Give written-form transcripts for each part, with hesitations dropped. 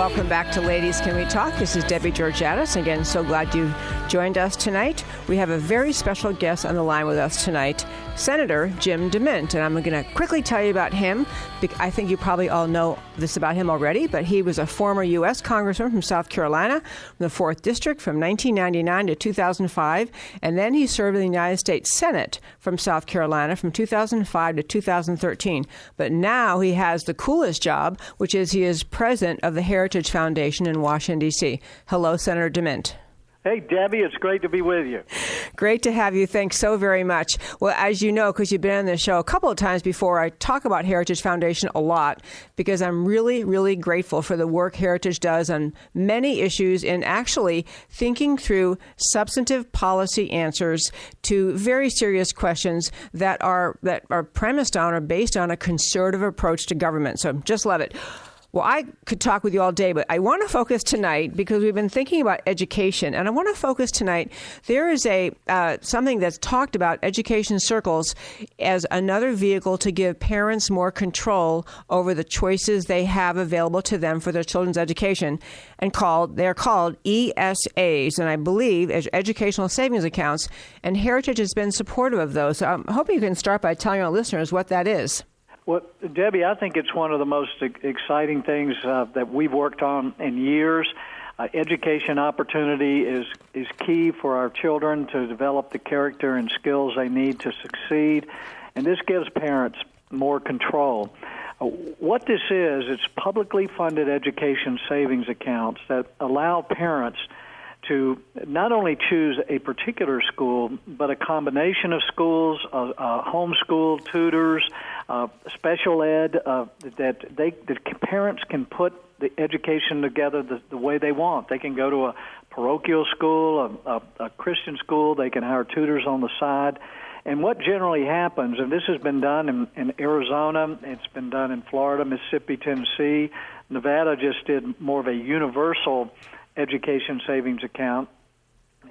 welcome back to Ladies Can We Talk? This is Debbie Georgatos. Again, so glad you joined us tonight. We have a very special guest on the line with us tonight, Senator Jim DeMint. And I'm going to quickly tell you about him. I think you probably all know this about him already, but he was a former U.S. Congressman from South Carolina, from the 4th District from 1999 to 2005. And then he served in the United States Senate from South Carolina from 2005 to 2013. But now he has the coolest job, which is he is president of the Heritage Foundation in Washington, D.C. Hello, Senator DeMint. Hey, Debbie, it's great to be with you. Great to have you. Thanks so very much. Well, as you know, because you've been on this show a couple of times before, I talk about Heritage Foundation a lot because I'm really, really grateful for the work Heritage does on many issues in actually thinking through substantive policy answers to very serious questions that are premised on or based on a conservative approach to government. So just love it. Well, I could talk with you all day, but I want to focus tonight because we've been thinking about education, and I want to focus tonight. There is something that's talked about education circles as another vehicle to give parents more control over the choices they have available to them for their children's education, and they're called ESAs, and I believe as educational savings accounts, and Heritage has been supportive of those. So I'm hoping you can start by telling our listeners what that is. Well, Debbie, I think it's one of the most exciting things that we've worked on in years. Education opportunity is key for our children to develop the character and skills they need to succeed, and this gives parents more control. What this is, it's publicly funded education savings accounts that allow parents to not only choose a particular school, but a combination of schools, homeschool, tutors, special ed, that the parents can put the education together the way they want. They can go to a parochial school, a Christian school. They can hire tutors on the side. And what generally happens, and this has been done in Arizona, it's been done in Florida, Mississippi, Tennessee, Nevada just did more of a universal education savings account.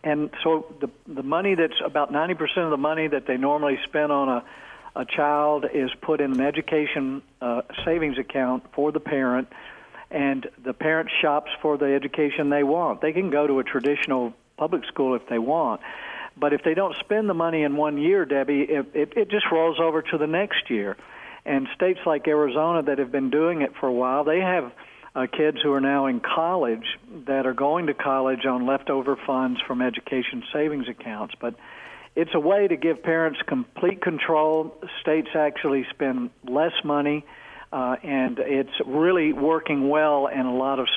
And so the money that's about 90% of the money that they normally spend on a child is put in an education savings account for the parent, and the parent shops for the education they want. They can go to a traditional public school if they want, but if they don't spend the money in 1 year, Debbie, it just rolls over to the next year. And states like Arizona that have been doing it for a while, they have kids who are now in college that are going to college on leftover funds from education savings accounts. But it's a way to give parents complete control. States actually spend less money, and it's really working well in a lot of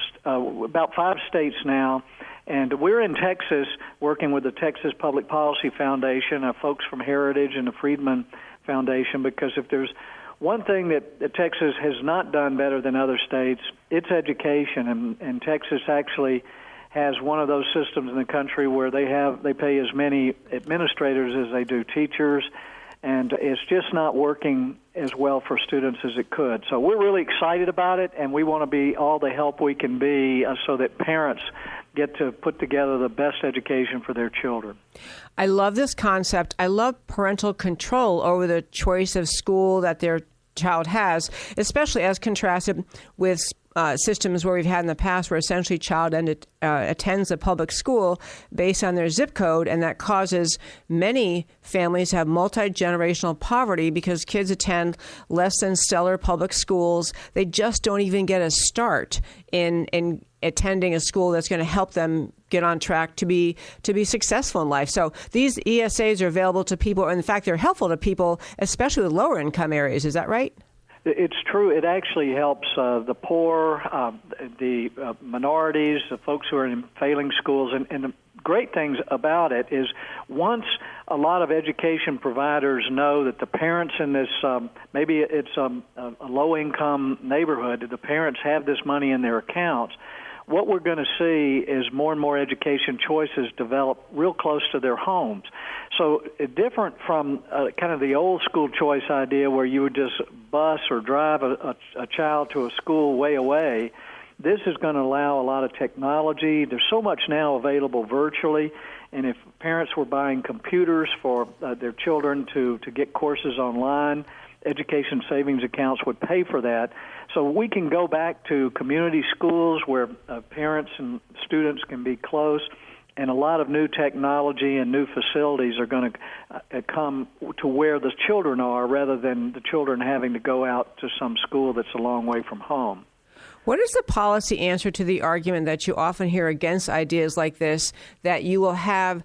about 5 states now. And we're in Texas working with the Texas Public Policy Foundation, folks from Heritage and the Friedman Foundation, because if there's one thing that Texas has not done better than other states, it's education, and Texas actually has one of those systems in the country where they pay as many administrators as they do teachers, and it's just not working as well for students as it could. So we're really excited about it, and we want to be all the help we can be so that parents get to put together the best education for their children. I love this concept. I love parental control over the choice of school that their child has, especially as contrasted with systems where we've had in the past where essentially child attends a public school based on their zip code, and that causes many families to have multi-generational poverty because kids attend less than stellar public schools. They just don't even get a start in attending a school that's going to help them get on track to be successful in life. So these ESAs are available to people, and in fact, they're helpful to people, especially with lower income areas. Is that right? It's true. It actually helps the poor, the minorities, the folks who are in failing schools. And the great things about it is once a lot of education providers know that the parents in this, maybe it's a low-income neighborhood, the parents have this money in their accounts, what we're going to see is more and more education choices develop real close to their homes. So different from kind of the old school choice idea where you would just bus or drive a child to a school way away, this is going to allow a lot of technology. There's so much now available virtually, and if parents were buying computers for their children to get courses online, education savings accounts would pay for that. So we can go back to community schools where parents and students can be close, and a lot of new technology and new facilities are going to come to where the children are rather than the children having to go out to some school that's a long way from home. What is the policy answer to the argument that you often hear against ideas like this, that you will have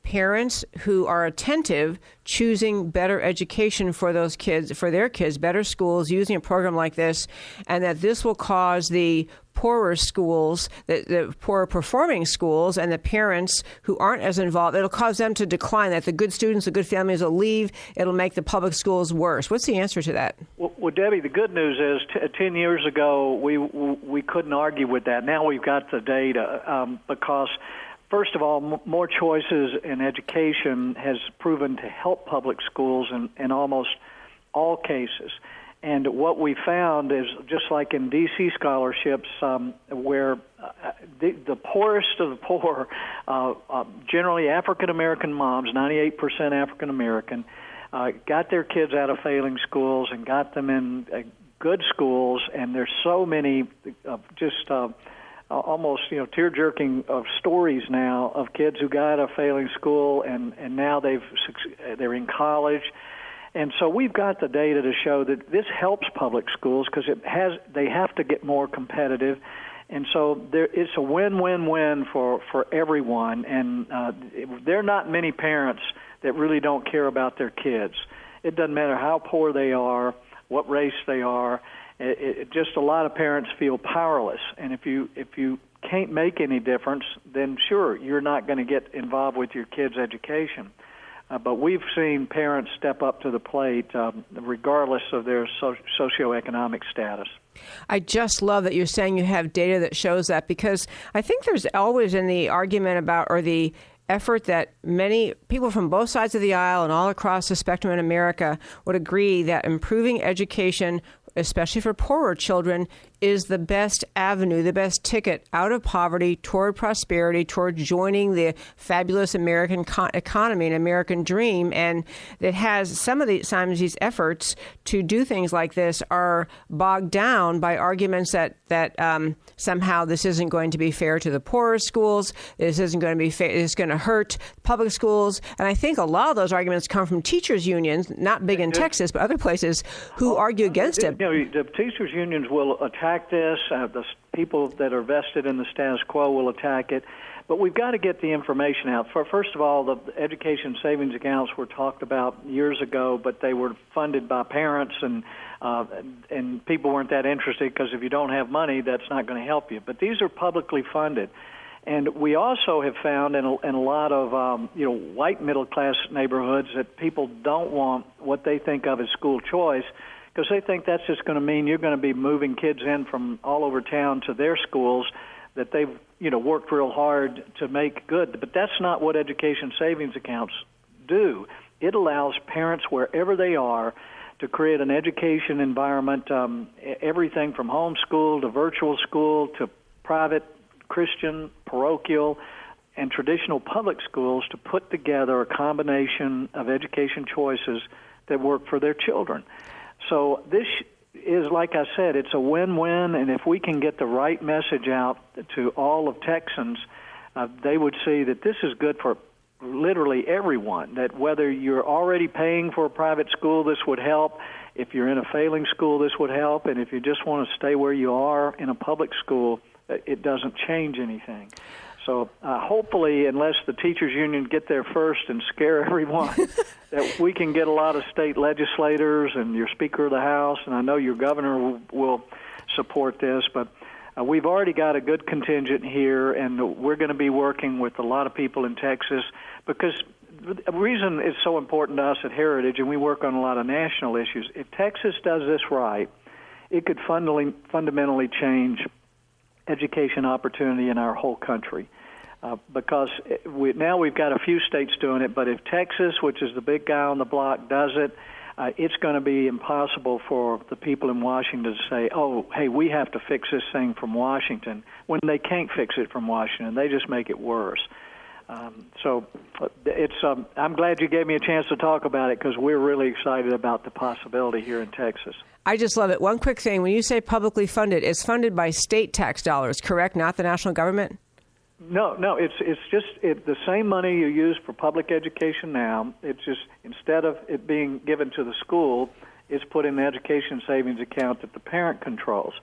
parents who are attentive choosing better education for those kids, for their kids, better schools, using a program like this, and that this will cause the poorer schools, the poorer performing schools, and the parents who aren't as involved, it'll cause them to decline, that the good students, the good families will leave, it'll make the public schools worse. What's the answer to that? Well, Debbie, the good news is 10 years ago we couldn't argue with that. Now we've got the data because, first of all, more choices in education has proven to help public schools in almost all cases. And what we found is, just like in D.C. scholarships, where the poorest of the poor, generally African-American moms, 98% African-American, got their kids out of failing schools and got them in good schools, and there's so many almost tear-jerking of stories now of kids who got out of failing school and now they're in college. And so we've got the data to show that this helps public schools because they have to get more competitive, and so it's a win-win-win for everyone. And there are not many parents that really don't care about their kids. It doesn't matter how poor they are, what race they are. Just a lot of parents feel powerless, and if you can't make any difference, then sure, you're not going to get involved with your kids' education. But we've seen parents step up to the plate regardless of their socioeconomic status. I just love that you're saying you have data that shows that, because I think there's always in the argument about, or the effort that many people from both sides of the aisle and all across the spectrum in America would agree that improving education, especially for poorer children, is the best avenue, the best ticket out of poverty toward prosperity, toward joining the fabulous American economy and American dream. And it has some of the times these efforts to do things like this are bogged down by arguments that somehow this isn't going to be fair to the poorer schools, this isn't going to be fair, it's going to hurt public schools. And I think a lot of those arguments come from teachers' unions, not big in Texas, but other places, who argue against it. The teachers' unions will attack this. The people that are vested in the status quo will attack it. But we've got to get the information out. First of all, the education savings accounts were talked about years ago, but they were funded by parents, and people weren't that interested because if you don't have money, that's not going to help you. But these are publicly funded. And we also have found in a lot of white middle-class neighborhoods that people don't want what they think of as school choice, because they think that's just going to mean you're going to be moving kids in from all over town to their schools that they've worked real hard to make good. But that's not what education savings accounts do. It allows parents wherever they are to create an education environment, everything from homeschool to virtual school to private, Christian, parochial, and traditional public schools, to put together a combination of education choices that work for their children. So this is, like I said, it's a win-win, and if we can get the right message out to all of Texans, they would see that this is good for literally everyone, that whether you're already paying for a private school, this would help. If you're in a failing school, this would help. And if you just want to stay where you are in a public school, it doesn't change anything. So hopefully, unless the teachers union get there first and scare everyone, that we can get a lot of state legislators and your Speaker of the House, and I know your governor will support this, but we've already got a good contingent here, and we're going to be working with a lot of people in Texas, because the reason it's so important to us at Heritage, and we work on a lot of national issues, if Texas does this right, it could fundamentally change education opportunity in our whole country. Because now we've got a few states doing it, but if Texas, which is the big guy on the block, does it, it's going to be impossible for the people in Washington to say, oh, hey, we have to fix this thing from Washington, when they can't fix it from Washington. They just make it worse. So it's. I'm glad you gave me a chance to talk about it because we're really excited about the possibility here in Texas. I just love it. One quick thing. When you say publicly funded, it's funded by state tax dollars, correct? Not the national government? No. It's just the same money you use for public education now. It's just instead of it being given to the school, it's put in the education savings account that the parent controls.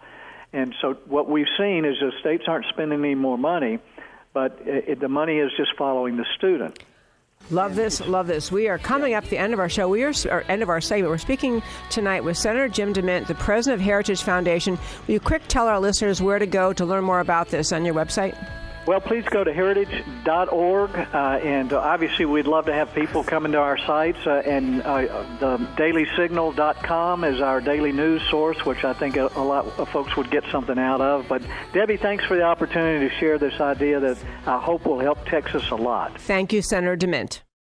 And so what we've seen is the states aren't spending any more money, but the money is just following the student. Love this, love this. We are coming up the end of our show. End of our segment. We're speaking tonight with Senator Jim DeMint, the president of Heritage Foundation. Will you quick tell our listeners where to go to learn more about this on your website? Well, please go to heritage.org, and obviously we'd love to have people come into our sites, and the dailysignal.com is our daily news source, which I think a lot of folks would get something out of. But, Debbie, thanks for the opportunity to share this idea that I hope will help Texas a lot. Thank you, Senator DeMint.